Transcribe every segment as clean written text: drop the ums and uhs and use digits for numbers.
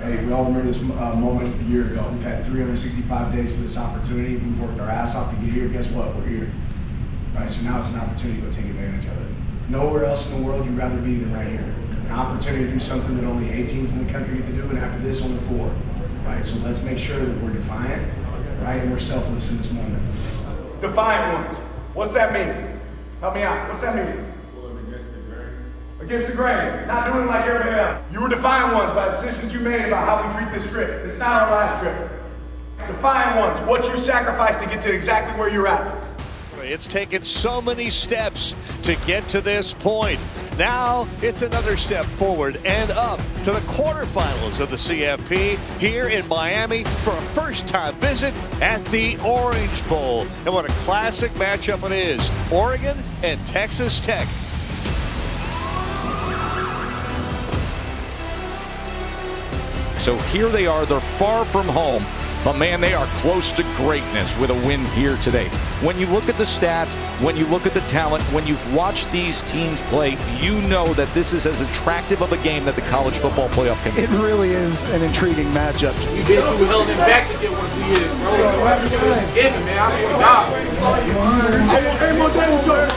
Hey, we all remember this moment a year ago. We've had 365 days for this opportunity. We've worked our ass off to get here. Guess what? We're here. Right, so now it's an opportunity to go take advantage of it. Nowhere else in the world you'd rather be than right here. An opportunity to do something that only 8 teams in the country get to do, and after this, only 4. Right, so let's make sure that we're defiant, right, and we're selfless in this moment. Defiant ones. What's that mean? Help me out. What's that mean? Against the grain, not doing it like everybody else. You were defiant ones by decisions you made about how we treat this trip. It's not our last trip. Defiant ones, what you sacrificed to get to exactly where you're at. It's taken so many steps to get to this point. Now it's another step forward and up to the quarterfinals of the CFP here in Miami for a first-time visit at the Orange Bowl. And what a classic matchup it is. Oregon and Texas Tech. So here they are, they're far from home, but man, they are close to greatness with a win here today. When you look at the stats, when you look at the talent, when you've watched these teams play, you know that this is as attractive of a game that the college football playoff can be. It really is an intriguing matchup. We held him back to get what we is, bro. Give him, man. I swear to God. Hey, more days, Joe.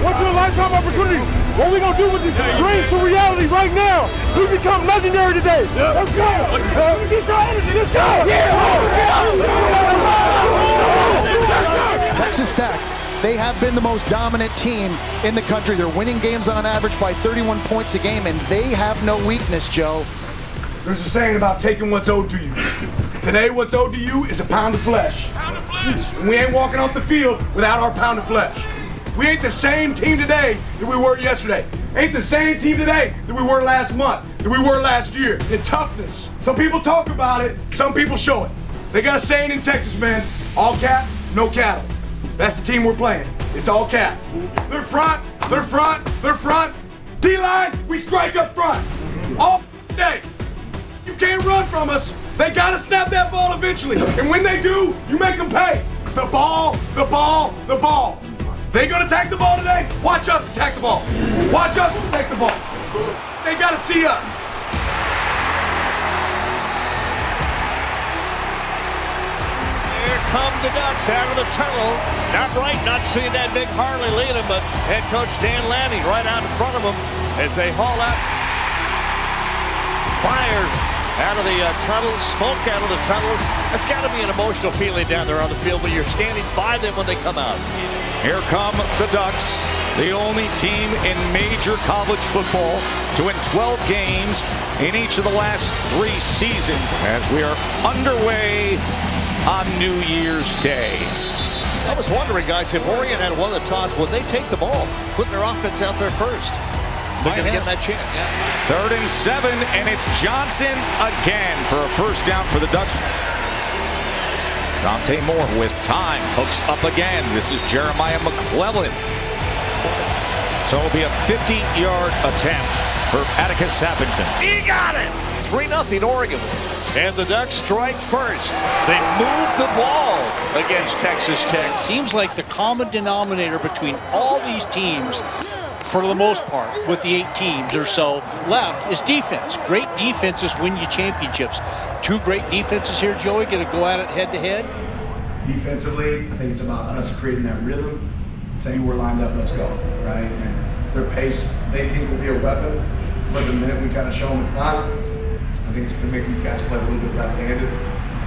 Once in a lifetime opportunity. What we gonna do with these dreams to reality right now? We become legendary today. Let's go. Get your energy. Let's go. Texas Tech, they have been the most dominant team in the country. They're winning games on average by 31 points a game, and they have no weakness, Joe. There's a saying about taking what's owed to you. Today, what's owed to you is a pound of flesh. Pound of flesh. And we ain't walking off the field without our pound of flesh. We ain't the same team today that we were yesterday. Ain't the same team today that we were last month, that we were last year. In toughness. Some people talk about it, some people show it. They got a saying in Texas, man, all cat, no cattle. That's the team we're playing. It's all cat. They're front, they're front, they're front. D-line, we strike up front. All day. You can't run from us. They gotta snap that ball eventually. And when they do, you make them pay. The ball, the ball, the ball. They gonna attack the ball today? Watch us attack the ball. Watch us attack the ball. They gotta see us. Here come the Ducks out of the tunnel. Not seeing that big Harley lead them, but head coach Dan Lanning right out in front of them as they haul out. Fired out of the tunnel, smoke out of the tunnels. That's got to be an emotional feeling down there on the field when you're standing by them when they come out. Here come the Ducks, the only team in major college football to win 12 games in each of the last 3 seasons as we are underway on New Year's Day. I was wondering, guys, if Oregon had won the toss, would they take the ball, putting their offense out there first? They're going to get that chance. 3rd and 7, and it's Johnson again for a first down for the Ducks. Dante Moore with time, hooks up again. This is Jeremiah McClellan. So it'll be a 50-yard attempt for Atticus Sappington. He got it! 3-0 Oregon. And the Ducks strike first. They move the ball against Texas Tech. Seems like the common denominator between all these teams, for the most part, with the 8 teams or so left, is defense. Great defenses win you championships. 2 great defenses here, Joey, going to go at it head-to-head. Defensively, I think it's about us creating that rhythm, saying we're lined up, let's go, right? And their pace, they think will be a weapon, but the minute we kind of show them it's not, I think it's going to make these guys play a little bit left-handed.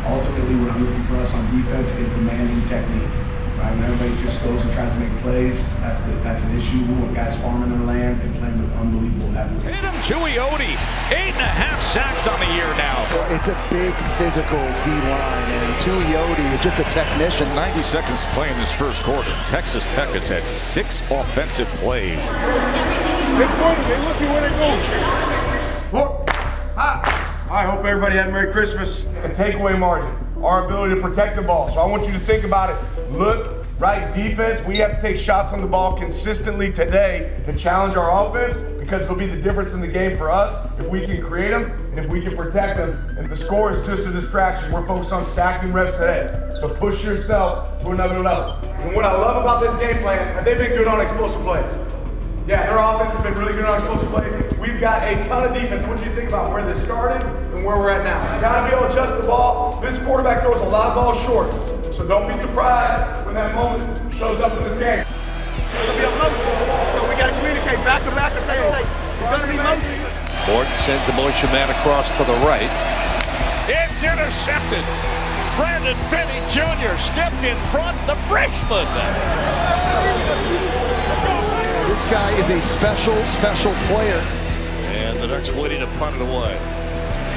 Ultimately, what I'm looking for us on defense is demanding technique. Right? When everybody just goes and tries to make plays, that's an issue. We want guys farming their land and playing with unbelievable effort. Hit him to Iodi. 8.5 sacks on the year now. It's a big physical D-line, and Tuioti is just a technician. 90 seconds to play in this first quarter. Texas Tech has had 6 offensive plays. They pointing, they looking where they going. Well, I hope everybody had a Merry Christmas. A takeaway margin, our ability to protect the ball. So I want you to think about it. Look, right, defense, we have to take shots on the ball consistently today to challenge our offense, because it'll be the difference in the game for us if we can create them and if we can protect them. And if the score is just a distraction, we're focused on stacking reps today. So push yourself to another level. And what I love about this game plan, have they been good on explosive plays? Yeah, their offense has been really good on explosive plays. We've got a ton of defense. I want you to think about where this started and where we're at now. You gotta be able to adjust the ball. This quarterback throws a lot of balls short. So don't be surprised when that moment shows up in this game. It's gonna be a motion. So we gotta communicate back to back and say, it's gonna be motion. Morton sends a motion man across to the right. It's intercepted. Brandon Finney Jr. stepped in front, the freshman. This guy is a special player. And the Ducks waiting to punt it away.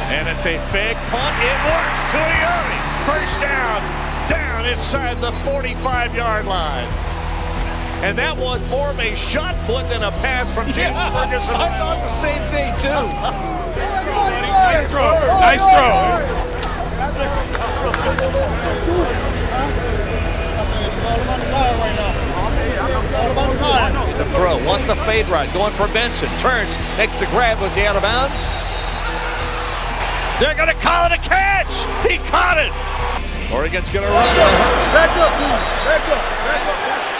And it's a fake punt. It works. Tuioti. First down. Down inside the 45-yard line. And that was more of a shot put than a pass from James Ferguson. I thought the same thing, too. Nice throw. Nice throw. The throw, want the fade right, going for Benson, turns, next to grab, was he out of bounds? They're gonna call it a catch! He caught it! Oregon's gonna run. Back up, please.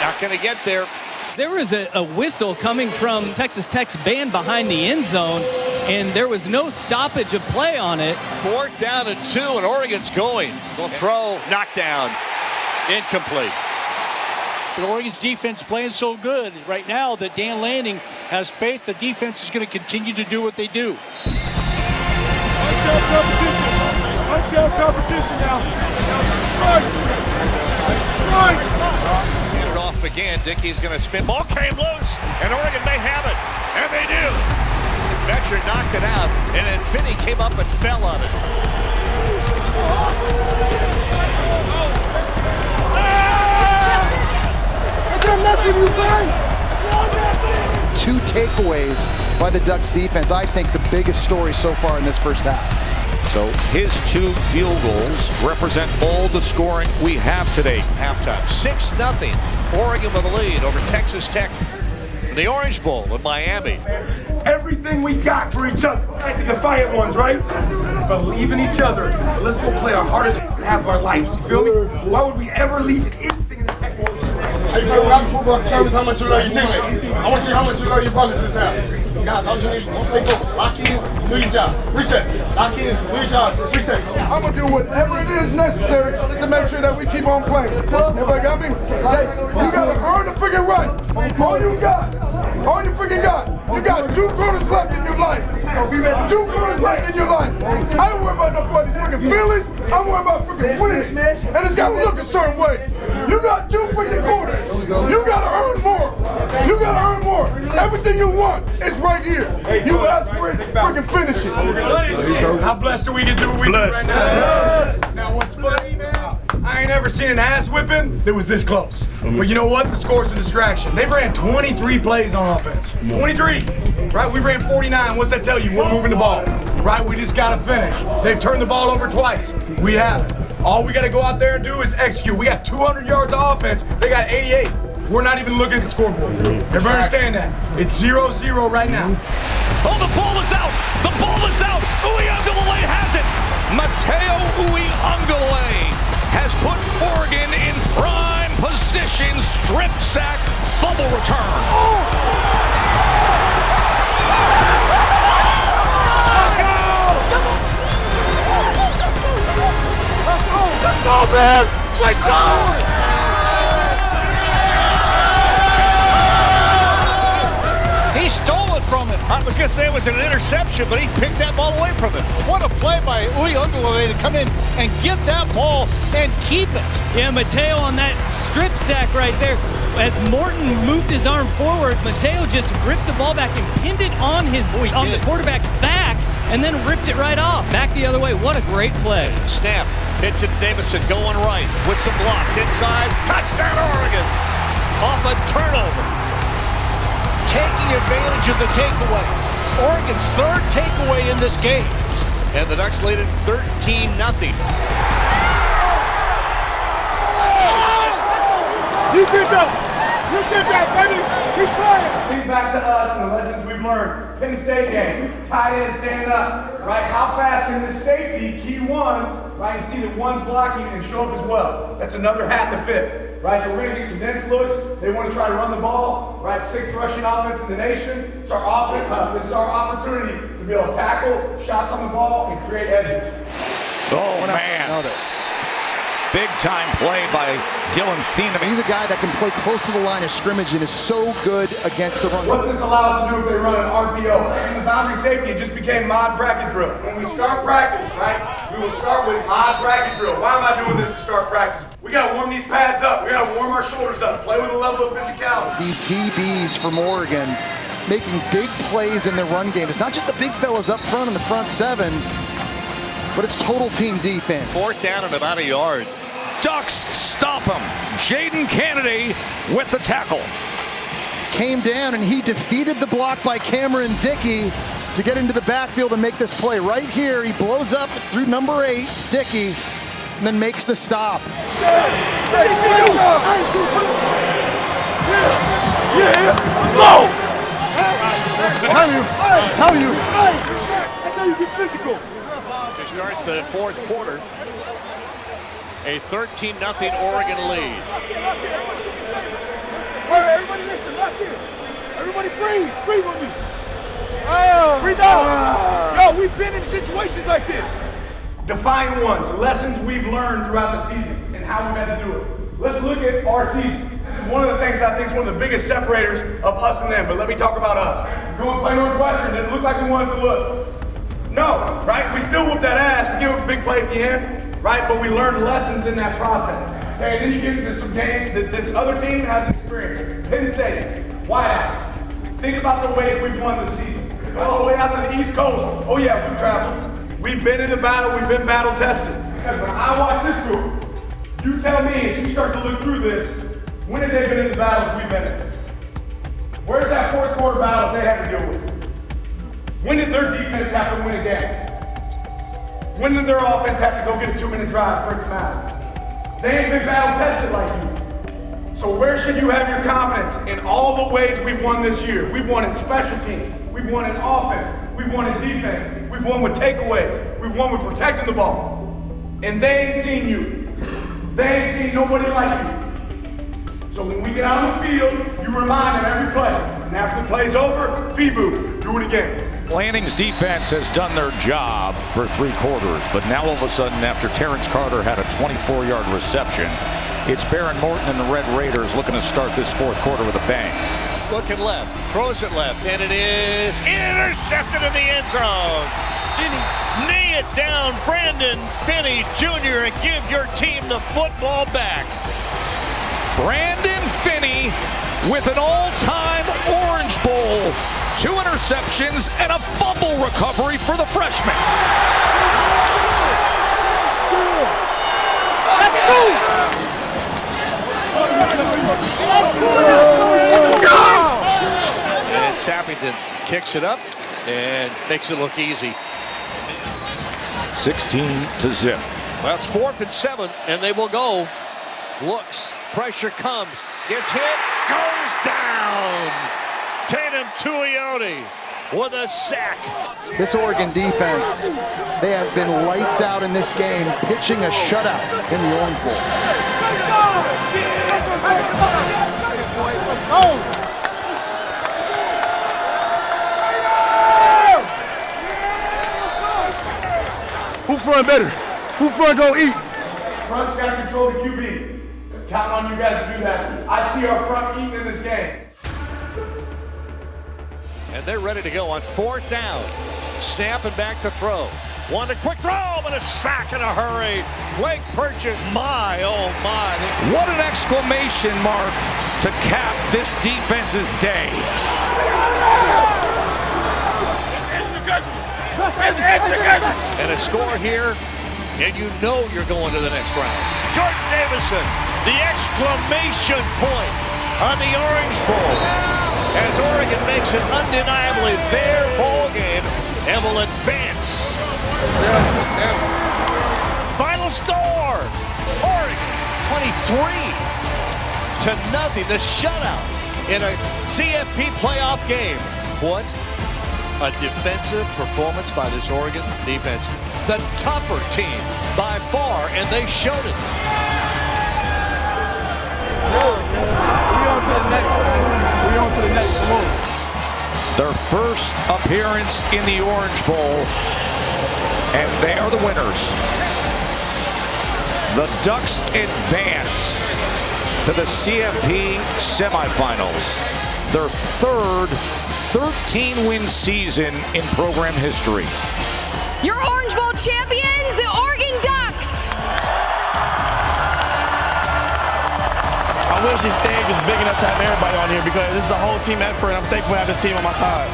Not gonna get there. There was a whistle coming from Texas Tech's band behind the end zone, and there was no stoppage of play on it. 4th down and 2, and Oregon's going. They'll throw, knockdown, incomplete. But Oregon's defense playing so good right now that Dan Lanning has faith the defense is going to continue to do what they do. Punch out competition. Punch out competition now. Strike. Get it off again. Dickey's going to spin. Ball came loose, and Oregon may have it. And they do. Betcher knocked it out, and then Finney came up and fell on it. Two takeaways by the Ducks defense. I think the biggest story so far in this first half. So his 2 field goals represent all the scoring we have today. Halftime, 6-0. Oregon with a lead over Texas Tech. The Orange Bowl in Miami. Everything we got for each other. Like the Defiant ones, right? Believe in each other. But let's go play our hardest half of our lives. You feel me? Why would we ever leave anything in the Tech Bowl? How you play without football determines how much you love your teammates. I want to see how much you love your brothers this half. Guys, all you need is one play focus. Lock in, do your job. Reset. Lock in, do your job. Reset. I'm gonna do whatever it is necessary to make sure that we keep on playing. Everybody got me? Hey, you gotta earn the freaking right. All you got. All you freaking got. You got 2 quarters left in your life. So if you had 2 quarters left in your life, I don't worry about nobody's freaking feelings. I'm worried about freaking winning. And it's gotta look a certain way. You got 2 freaking quarters. You gotta earn more. You gotta earn more. Everything you want is right here. You ask for it, freaking finish it. How blessed are we to do what we do right now? Now what's funny, man? I ain't ever seen an ass whipping that was this close. But you know what? The score's a distraction. They ran 23 plays on offense. 23. Right? We ran 49. What's that tell you? We're moving the ball. Right? We just gotta finish. They've turned the ball over twice. We haven't. All we gotta go out there and do is execute. We got 200 yards of offense. They got 88. We're not even looking at the scoreboard. Everybody understand that? It's 0-0 right now. Oh, the ball is out! The ball is out! Uiagalelei has it! Mateo Uiagalelei has put Oregon in prime position. Strip sack, fumble return. Let's go, man! Let's go! He stole it from him. I was going to say it was an interception, but he picked that ball away from him. What a play by Uiagalelei to come in and get that ball and keep it. Yeah, Mateo on that strip sack right there. As Morton moved his arm forward, Mateo just ripped the ball back and pinned it on the quarterback's back and then ripped it right off. Back the other way. What a great play. Snap. Pitch to Davidson going right with some blocks inside. Touchdown Oregon. Off a turnover. Taking advantage of the takeaway. Oregon's 3rd takeaway in this game. And the Ducks lead it 13-0. You did that! You did that, baby! Keep playing! Think back to us and the lessons we've learned. Penn State game, tight end stand up, right? How fast can this safety, key one, right, and see that one's blocking and show up as well. That's another hat to fit, right? So we're gonna get condensed looks. They want to try to run the ball, right? 6th rushing offense in the nation. It's our offense. This is our opportunity to be able to tackle, shots on the ball, and create edges. Oh, man. Big time play by Dylan Thieneman. He's a guy that can play close to the line of scrimmage and is so good against the run. What does this allow us to do if they run an RPO? And the boundary safety, it just became mod bracket drill. When we start practice, right, we will start with mod bracket drill. Why am I doing this to start practice? We gotta warm these pads up. We gotta warm our shoulders up. Play with a level of physicality. These DBs from Oregon making big plays in their run game. It's not just the big fellas up front in the front 7, but it's total team defense. 4th down and about a yard. Ducks stop him. Jaden Kennedy with the tackle. Came down and he defeated the block by Cameron Dickey to get into the backfield and make this play. Right here, he blows up through number 8, Dickey, and then makes the stop. Let's go! I'm telling you. That's how you get physical. They start the 4th quarter. A 13-0 Oregon lead. All right, everybody listen, lock in. Everybody breathe. Breathe with me. Breathe out. Yo, we've been in situations like this. Defiant ones, lessons we've learned throughout the season and how we've had to do it. Let's look at our season. This is one of the things I think is one of the biggest separators of us and them, but let me talk about us. We're going to play Northwestern. Did it look like we wanted to look? No, right? We still whoop that ass. We give up a big play at the end. Right, but we learned lessons in that process. Okay, and then you get into some games that this other team hasn't experienced. Penn State, whiteout. Think about the ways we've won this season. All the way out to the East Coast. Oh yeah, we've traveled. We've been in the battle. We've been battle tested. Because when I watch this group, you tell me as you start to look through this, when have they been in the battles we've been in? Where's that 4th quarter battle they had to deal with? When did their defense have to win a game? When did their offense have to go get a 2-minute drive for it to matter? They ain't been battle tested like you. So where should you have your confidence? In all the ways we've won this year. We've won in special teams. We've won in offense. We've won in defense. We've won with takeaways. We've won with protecting the ball. And they ain't seen you. They ain't seen nobody like you. So when we get out on the field, you remind them every play. And after the play's over, FIBU, do it again. Lanning's defense has done their job for 3 quarters, but now all of a sudden, after Terrence Carter had a 24-yard reception, it's Baron Morton and the Red Raiders looking to start this 4th quarter with a bang. Looking left, throws it left, and it is intercepted in the end zone. Knee it down, Brandon Finney Jr., and give your team the football back. Brandon Finney with an all-time Orange Bowl. 2 interceptions and a fumble recovery for the freshman. Let's go! And Sappington kicks it up and makes it look easy. 16-0. Well, it's 4th and 7, and they will go. Looks, pressure comes, gets hit, goes down. Tatum Tuioti with a sack. This Oregon defense, they have been lights out in this game, pitching a shutout in the Orange Bowl. Let's go! Who front better? Who front gonna eat? Front's got to control the QB. Counting on you guys to do that. I see our front eating in this game. And they're ready to go on 4th down. Snapping back to throw. One a quick throw, but a sack in a hurry. Blake Purchase, my, oh my. What an exclamation mark to cap this defense's day. And a score here, and you know you're going to the next round. Jordan Davison, the exclamation point on the Orange Bowl. As Oregon makes it undeniably their ball game and will advance. Final score, Oregon 23-0. The shutout in a CFP playoff game. What A defensive performance by this Oregon defense. The tougher team by far, and they showed it. We on to the next. We on to the next. Come on. Their first appearance in the Orange Bowl, and they are the winners. The Ducks advance to the CFP semifinals. Their third 13-win season in program history. Your Orange Bowl champions, the Oregon Ducks. I wish this stage was big enough to have everybody on here because this is a whole team effort, and I'm thankful to have this team on my side.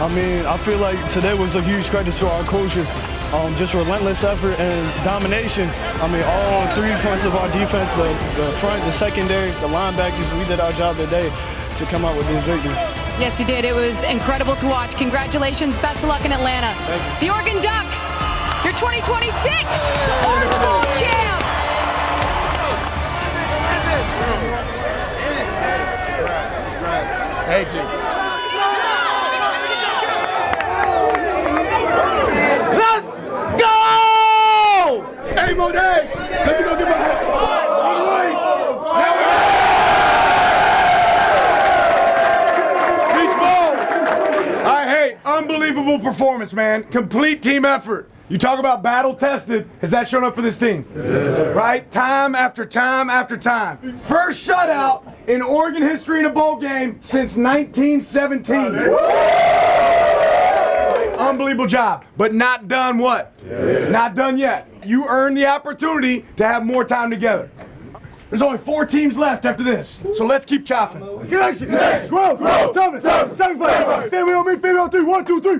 I mean, I feel like today was a huge credit to our culture. Just relentless effort and domination. I mean, all 3 points of our defense, the front, the secondary, the linebackers, we did our job today to come out with this victory. Yes, you did. It was incredible to watch. Congratulations. Best of luck in Atlanta. The Oregon Ducks, your 2026 Orange Bowl champs. Thank you. Let's go! 8 more days. Let me go get my hat. Unbelievable performance, man. Complete team effort. You talk about battle tested. Has that shown up for this team? Right? Time after time after time. First shutout in Oregon history in a bowl game since 1917. Unbelievable job. But not done what? Not done yet. You earned the opportunity to have more time together. There's only 4 teams left after this, so let's keep chopping. Connection, grow, Thomas, sacrifice, family on me, family on 3, 1, 2, 3.